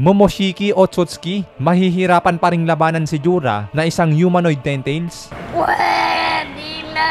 Momoshiki Otsutsuki, mahihirapan pa ring labanan si Jura na isang humanoid Ninetales? Pwede na!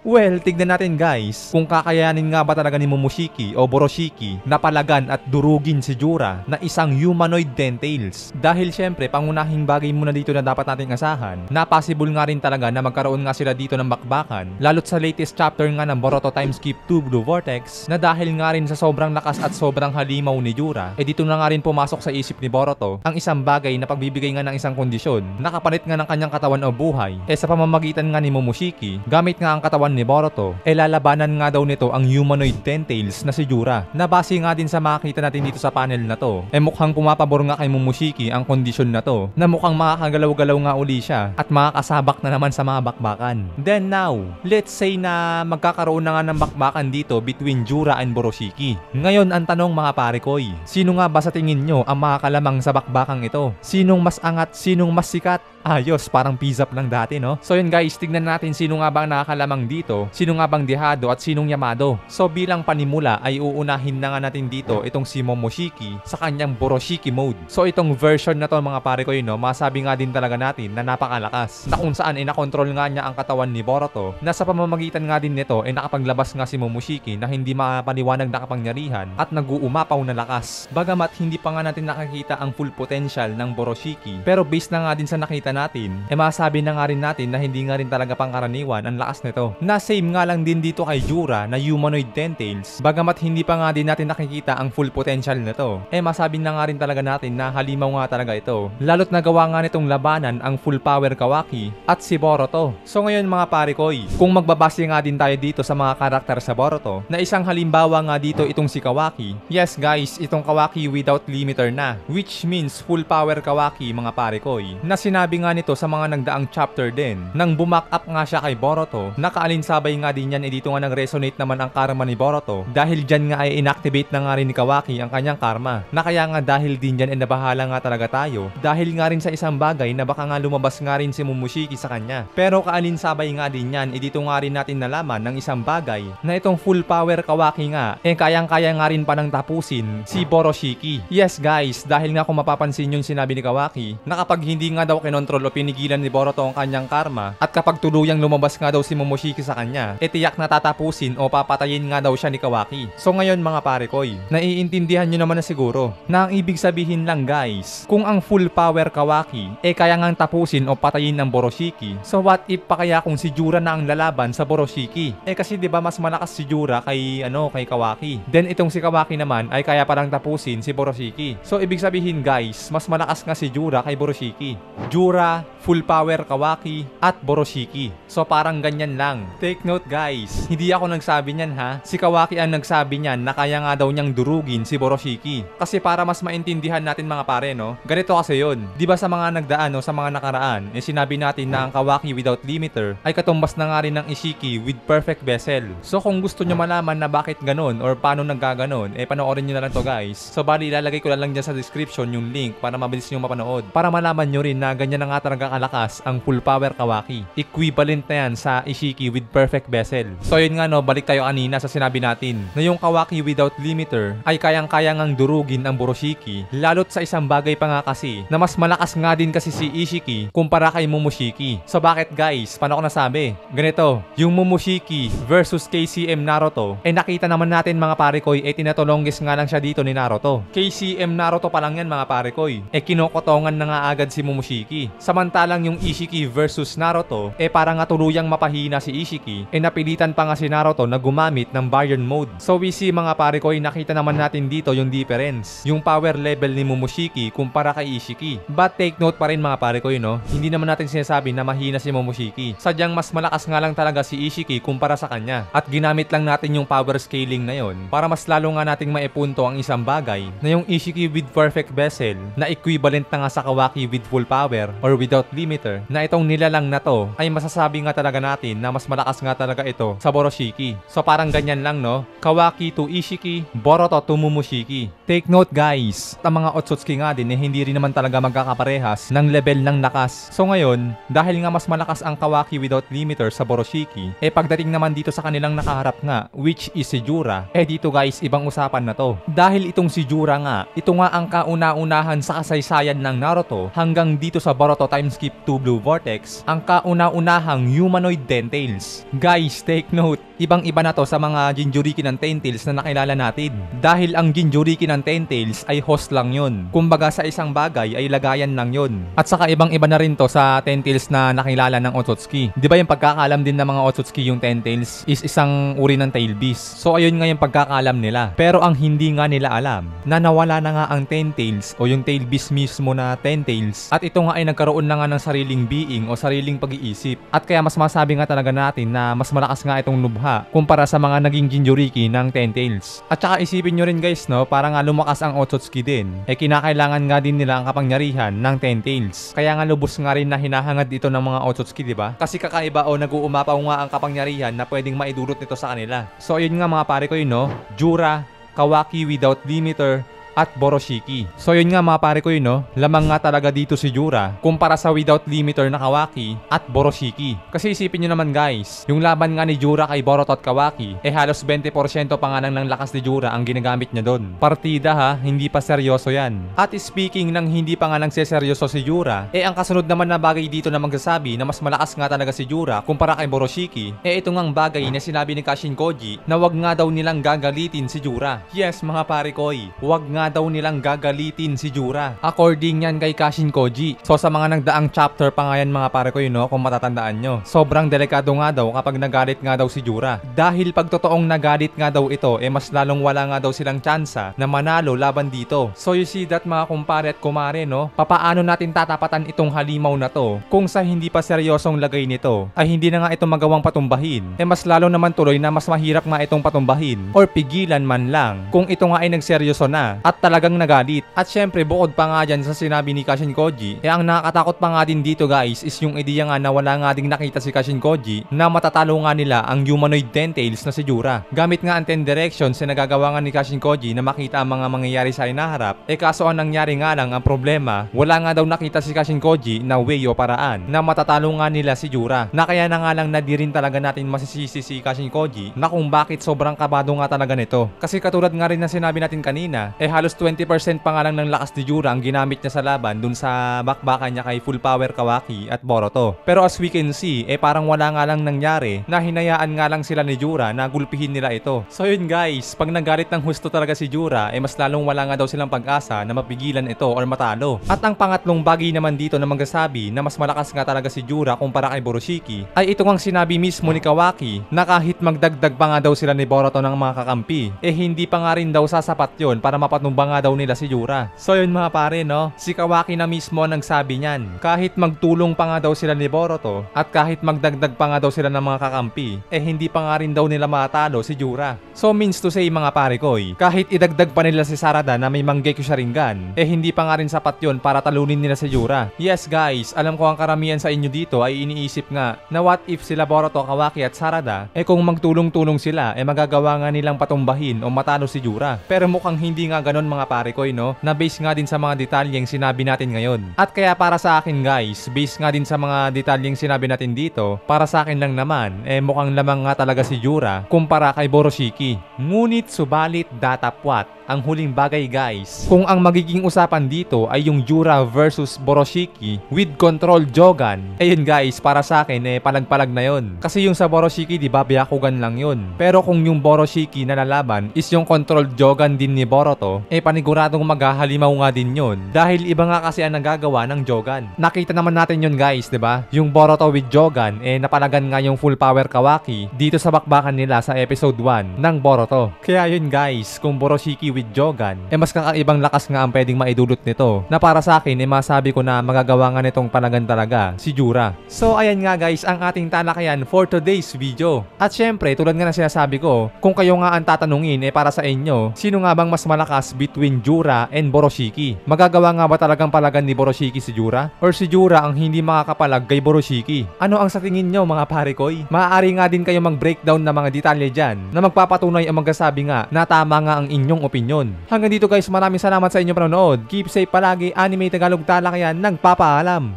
Well, tignan natin guys kung kakayanin nga ba talaga ni Momoshiki o Boroshiki na palagan at durugin si Jura na isang humanoid Ninetales. Dahil syempre, pangunahing bagay muna dito na dapat nating asahan na possible nga rin talaga na magkaroon nga sila dito ng bakbakan, lalo't sa latest chapter nga ng Boruto Time Skip 2 Blue Vortex, na dahil nga rin sa sobrang lakas at sobrang halimaw ni Jura, dito na nga rin pumasok sa isip ni Boruto ang isang bagay na pagbibigay nga ng isang kondisyon, nakapalit nga ng kanyang katawan o buhay, sa pamamagitan nga ni Momoshiki, gamit nga ang katawan ni Boruto, lalabanan nga daw nito ang humanoid Ninetales na si Jura, na base nga din sa makita natin dito sa panel na to, mukhang pumapabor nga kay Momoshiki ang kondisyon na to, na mukhang makakagalaw-galaw nga uli siya at makakasabak na naman sa mga bakbakan. Then now, let's say na magkakaroon na nga ng bakbakan dito between Jura and Boroshiki. Ngayon ang tanong mga pare koy, sino nga ba sa tingin nyo ang makakalamang sa bakbakang ito? Sinong mas angat? Sinong mas sikat? Ayos, parang pizap lang dati, no? So yun guys, tignan natin sino nga bang nakakalamang dito, sino nga bang Dehado at sinong Yamado. So bilang panimula ay uunahin na nga natin dito itong si Momoshiki sa kanyang Boroshiki mode. So itong version na to mga pare ko yun, no, masabi nga din talaga natin na napakalakas, na kung saan nakontrol nga niya ang katawan ni Boruto, na sa pamamagitan nga din nito nakapaglabas nga si Momoshiki na hindi mapaliwanag na kapangyarihan at nag-uumapaw na lakas. Bagamat hindi pa nga natin nakakita ang full potential ng Boroshiki, pero based na nga din sa nakita natin, masabi na nga rin natin na hindi nga rin talaga pangkaraniwan ang lakas nito. Na same nga lang din dito kay Jura na humanoid Ninetales, bagamat hindi pa nga din natin nakikita ang full potential nito, masabi na nga rin talaga natin na halimaw nga talaga ito. Lalo't nagawa nga nitong labanan ang full power Kawaki at si Boruto. So ngayon mga pare koy, kung magbabase nga din tayo dito sa mga karakter sa Boruto, na isang halimbawa nga dito itong si Kawaki. Yes guys, itong Kawaki without limiter na, which means full power Kawaki mga pare koy, na sinabi nga nito sa mga nagdaang chapter din, nang bumak up nga siya kay Boruto, nakaalinsabay nga din yan, dito nga nag-resonate naman ang karma ni Boruto, dahil dyan nga ay inactivate na nga rin ni Kawaki ang kanyang karma, na kaya nga dahil din dyan nabahala nga talaga tayo, dahil nga rin sa isang bagay na baka nga lumabas nga rin si Momoshiki sa kanya. Pero kaalinsabay nga din yan, dito nga rin natin nalaman ng isang bagay, na itong full power Kawaki nga, kayang-kaya nga rin pa nang tapusin si Boroshiki. Yes guys, dahil nga kung mapapansin yung sinabi ni Kawaki, na kapag hindi nga daw kinontrol o pinigilan ni Boruto ang kanyang karma, at kapag tuluyang lumabas nga daw si Momoshiki sa kanya, tiyak na tatapusin o papatayin nga daw siya ni Kawaki. So ngayon mga pare koy, naiintindihan nyo naman na siguro na ang ibig sabihin lang guys, kung ang full power Kawaki kaya ngang tapusin o patayin ng Boroshiki, so what if pa kaya kung si Jura na ang lalaban sa Boroshiki? Kasi 'di ba mas malakas si Jura kay kay Kawaki. Then itong si Kawaki naman ay kaya parang tapusin si Boroshiki. So ibig sabihin guys, mas malakas nga si Jura kay Boroshiki. Jura, full power Kawaki at Boroshiki. So parang ganyan lang. Take note guys, hindi ako nagsabi niyan ha. Si Kawaki ang nagsabi niyan na kaya nga daw niyang durugin si Boroshiki. Kasi para mas maintindihan natin mga pare, no? Ganito kasi yun. Di ba sa mga nagdaan o sa mga nakaraan, sinabi natin na ang Kawaki without limiter ay katumbas na nga rin ng Ishiki with perfect vessel. So kung gusto niyo malaman na bakit ganon or paano naggaganon, panoorin niyo na lang to guys. So bali ilalagay ko lang dyan sa description yung link para mabilis niyo mapanood. Para malaman niyo rin na ganyan na nga talaga kalakas ang full power Kawaki. Equivalent na yan sa Ishiki with perfect vessel. So yun nga no, balik tayo kanina sa sinabi natin na yung Kawaki without limiter ay kayang-kaya ngang durugin ang Boroshiki, lalo't sa isang bagay pa nga kasi na mas malakas nga din kasi si Ishiki kumpara kay Momoshiki. So bakit guys? Paano ko nasabi? Ganito, yung Momoshiki versus KCM Naruto, nakita naman natin mga pare koy, tinatolongges nga lang siya dito ni Naruto. KCM Naruto pa lang yan mga pare koy, kinokotongan na nga agad si Momoshiki. Samantalang yung Ishiki versus Naruto, parang nga tuluyang mapahina si Ishiki, napilitan pa nga si Naruto na gumamit ng Baryon mode. So we see mga pare koy, nakita naman natin dito yung difference, yung power level ni Momoshiki kumpara kay Ishiki. But take note pa rin mga pare koy, no, hindi naman natin sinasabi na mahina si Momoshiki. Sadyang mas malakas nga lang talaga si Ishiki kumpara sa kanya, at ginamit lang natin yung power scaling na yon para mas lalo nga nating maipunto ang isang bagay na yung Ishiki with perfect vessel na equivalent na nga sa Kawaki with full power o or without limiter na itong nilalang na to ay masasabi nga talaga natin na mas malakas nga talaga ito sa Boroshiki. So parang ganyan lang no, Kawaki to Ishiki, Boruto to Momoshiki. Take note guys, ang mga Otsutsuki nga din hindi rin naman talaga magkakaparehas ng level ng lakas. So ngayon, dahil nga mas malakas ang Kawaki without limiter sa Boroshiki, pagdating naman dito sa kanilang nakaharap nga, which is si Jura, dito guys, ibang usapan na to. Dahil itong si Jura nga, ito nga ang kauna-unahan sa kasaysayan ng Naruto hanggang dito sa Boruto Timeskip 2 Blue Vortex, ang kauna-unahang humanoid Ten-Tails. Guys, take note, ibang-iba na to sa mga Jinchuriki ng Ten-Tails na nakilala natin. Dahil ang Jinchuriki ng Ten-Tails ay host lang yun. Kumbaga sa isang bagay ay lagayan lang yun. At saka ibang-iba na rin to sa Ten-Tails na nakilala ng Otsutsuki. Di ba yung pagkakaalam din ng mga Otsutsuki yung Ten-Tails is isang uri ng tail beast. So ayun nga yung pagkakaalam nila. Pero ang hindi nga nila alam na nawala na nga ang Ten-Tails o yung tail beast mismo na Ten-Tails at ito nga ay nagkaroon na nga ng sariling being o sariling pag-iisip. At kaya mas masabi nga talaga natin na mas malakas nga itong Lubha kumpara sa mga naging Jinchuriki ng Ten-Tails. At saka isipin nyo rin guys no, para nga lumakas ang Otsutsuki din, kinakailangan nga din nila ang kapangyarihan ng Ten-Tails. Kaya nga lubos nga rin na hinahangad ito ng mga Otsutsuki, di ba? Kasi kakaiba o nag-uumapaw nga ang kapangyarihan na pwedeng maidulot nito sa kanila. So ayun nga mga pare ko yun no, Jura, Kawaki without limiter, at Boroshiki. So yun nga mga pare ko yun no, lamang nga talaga dito si Jura kumpara sa without limiter na Kawaki at Boroshiki. Kasi isipin nyo naman guys, yung laban nga ni Jura kay Boruto at Kawaki, halos 20% pa nga ng lakas ni Jura ang ginagamit niya doon. Partida ha, hindi pa seryoso yan. At speaking ng hindi pa nga nagseseryoso si Jura, ang kasunod naman na bagay dito na magsasabi na mas malakas nga talaga si Jura kumpara kay Boroshiki, ito ngang bagay na sinabi ni Kashin Koji na wag nga daw nilang gagalitin si Jura. Yes mga pare ko, wag nga daw nilang gagalitin si Jura. According yan kay Kashin Koji. So sa mga nagdaang chapter pa nga yan mga pare ko no, kung matatandaan nyo. Sobrang delikado nga daw kapag nagalit nga daw si Jura. Dahil pag totoong nagalit nga daw ito, mas lalong wala nga daw silang tsansa na manalo laban dito. So you see that mga kumpare at kumare no, papaano natin tatapatan itong halimaw na to kung sa hindi pa seryosong lagay nito ay hindi na nga ito magawang patumbahin. Mas lalo naman tuloy na mas mahirap nga itong patumbahin or pigilan man lang kung ito nga ay nagseryoso na at talagang nagalit. At syempre bukod pa nga dyan sa sinabi ni Kashin Koji, ang nakakatakot pa nga din dito guys is yung ideya nga na wala nga ding nakita si Kashin Koji na matatalo nga nila ang humanoid Ten-Tails na si Jura. Gamit nga ang 10 directions nagagawa nga ni Kashin Koji na makita ang mga mangyayari sa hinaharap. Kaso ang nangyari nga lang ang problema, wala nga daw nakita si Kashin Koji na way o paraan na matatalo nga nila si Jura. Na kaya na nga lang na di rin talaga natin masisisi si Kashin Koji na kung bakit sobrang kabado nga talaga nito. Kasi katulad nga rin na sinabi natin kanina, halos 20% pa nga lang ng lakas ni Jura ang ginamit niya sa laban dun sa bakbakan niya kay full power Kawaki at Boruto. Pero as we can see, parang wala nga lang nangyari na hinayaan nga lang sila ni Jura na gulpihin nila ito. So yun guys, pag nagalit ng husto talaga si Jura, mas lalong wala nga daw silang pag-asa na mapigilan ito or matalo. At ang pangatlong bagay naman dito na magsasabi na mas malakas nga talaga si Jura kumpara kay Boroshiki ay ito ngang sinabi mismo ni Kawaki na kahit magdagdag pa nga daw sila ni Boruto ng mga kakampi, hindi pa nga rin daw sasapat yon para mapatumba nga daw nila si Jura. So yun mga pare no, si Kawaki na mismo ang nagsabi niyan. Kahit magtulong pa nga daw sila ni Boruto at kahit magdagdag pa nga daw sila ng mga kakampi, hindi pa nga rin daw nila matalo si Jura. So means to say mga pare ko, kahit idagdag pa nila si Sarada na may Mangekyo Sharingan, hindi pa nga rin sapat yon para talunin nila si Jura. Yes guys, alam ko ang karamihan sa inyo dito ay iniisip nga na what if sila Boruto, Kawaki at Sarada, kung magtulong-tulong sila, magagawa nga nilang patumbahin o matalo si Jura. Pero mukhang hindi nga ganon mga pare ko no, na base nga din sa mga detalyeng sinabi natin ngayon. At kaya para sa akin guys, base nga din sa mga detalyeng sinabi natin dito, para sa akin lang naman, mukhang lamang nga talaga si Jura kumpara kay Boroshiki. Ngunit subalit datapwat, ang huling bagay guys, kung ang magiging usapan dito ay yung Jura versus Boroshiki with control Jogan, yun guys, para sa akin palag-palag na yun. Kasi yung sa Boroshiki di ba Byakugan lang yun. Pero kung yung Boroshiki na lalaban is yung control Jogan din ni Boruto, paniguradong maghahalimaw nga din yun. Dahil iba nga kasi ang nagagawa ng Jogan. Nakita naman natin yun guys, di ba? Yung Boruto with Jogan, napalagan nga yung full power Kawaki dito sa bakbakan nila sa episode 1 ng Boruto. Kaya yun guys, kung Boroshiki with Jogan, mas kakaibang lakas nga ang pwedeng maidulot nito. Na para sa akin, masabi ko na magagawa nga nitong palagan talaga si Jura. So ayan nga guys, ang ating talakayan for today's video. At syempre, tulad nga na sinasabi ko, kung kayo nga ang tatanungin para sa inyo, sino nga bang mas malakas between Jura and Boroshiki. Magagawa nga ba talagang palagan ni Boroshiki si Jura? Or si Jura ang hindi makakapalag kay Boroshiki? Ano ang sa tingin nyo mga parekoy? Maaari nga din kayo mag-breakdown ng mga detalye dyan na magpapatunay ang magkasabi nga na tama nga ang inyong opinion. Hanggang dito guys, maraming salamat sa inyong panonood. Keep safe palagi. Anime Tagalog Talakayan nagpapaalam.